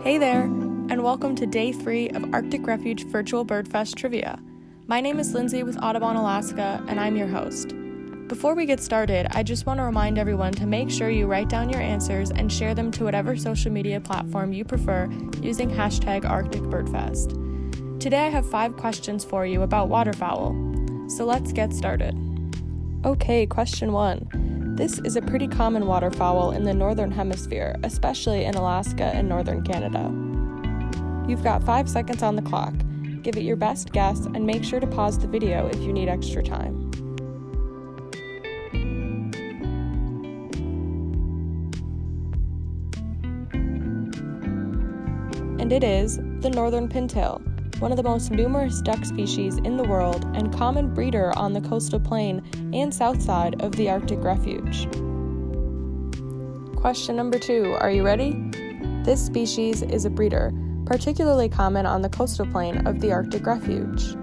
Hey there, and welcome to Day 3 of Arctic Refuge Virtual Birdfest Trivia. My name is Lindsay with Audubon ALASKA, and I'm your host. Before we get started, I just want to remind everyone to make sure you write down your answers and share them to whatever social media platform you prefer using hashtag Arctic Birdfest. Today I have 5 questions for you about waterfowl, so let's get started. Okay, question 1. This is a pretty common waterfowl in the Northern Hemisphere, especially in Alaska and Northern Canada. You've got 5 seconds on the clock. Give it your best guess and make sure to pause the video if you need extra time. And it is the northern pintail, one of the most numerous duck species in the world and common breeder on the coastal plain and south side of the Arctic Refuge. Question number 2, are you ready? This species is a breeder, particularly common on the coastal plain of the Arctic Refuge.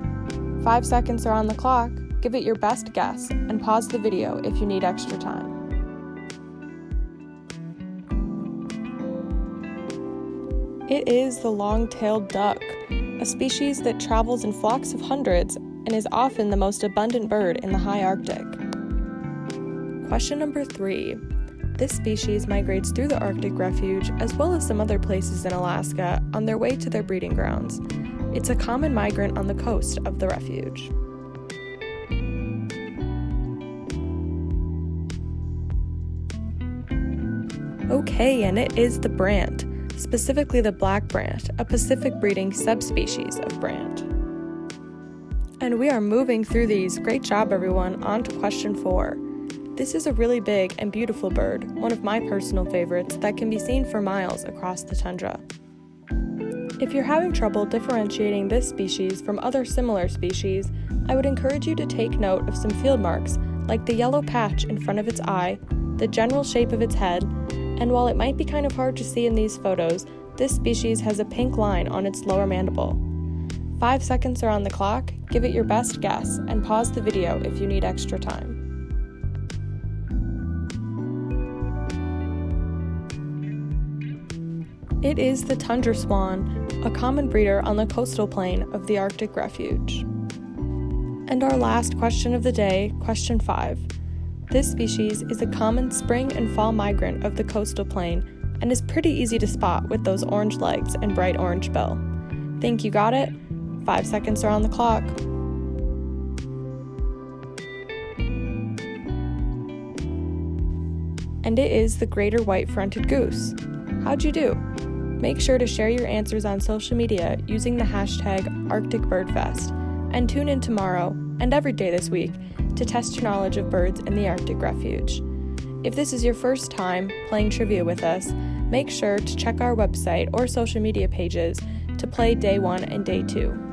5 seconds are on the clock. Give it your best guess and pause the video if you need extra time. It is the long-tailed duck, a species that travels in flocks of hundreds and is often the most abundant bird in the high Arctic. Question number 3. This species migrates through the Arctic Refuge as well as some other places in Alaska on their way to their breeding grounds. It's a common migrant on the coast of the refuge. Okay, and it is the brant. Specifically the black brant, a Pacific breeding subspecies of brant. And we are moving through these. Great job, everyone. On to question 4. This is a really big and beautiful bird, one of my personal favorites that can be seen for miles across the tundra. If you're having trouble differentiating this species from other similar species, I would encourage you to take note of some field marks, like the yellow patch in front of its eye, the general shape of its head, and while it might be kind of hard to see in these photos, this species has a pink line on its lower mandible. 5 seconds are on the clock. Give it your best guess and pause the video if you need extra time. It is the tundra swan, a common breeder on the coastal plain of the Arctic Refuge. And our last question of the day, question 5. This species is a common spring and fall migrant of the coastal plain and is pretty easy to spot with those orange legs and bright orange bill. Think you got it? 5 seconds are on the clock. And it is the greater white-fronted goose. How'd you do? Make sure to share your answers on social media using the hashtag ArcticBirdFest, and tune in tomorrow and every day this week to test your knowledge of birds in the Arctic Refuge. If this is your first time playing trivia with us, make sure to check our website or social media pages to play Day 1 and Day 2.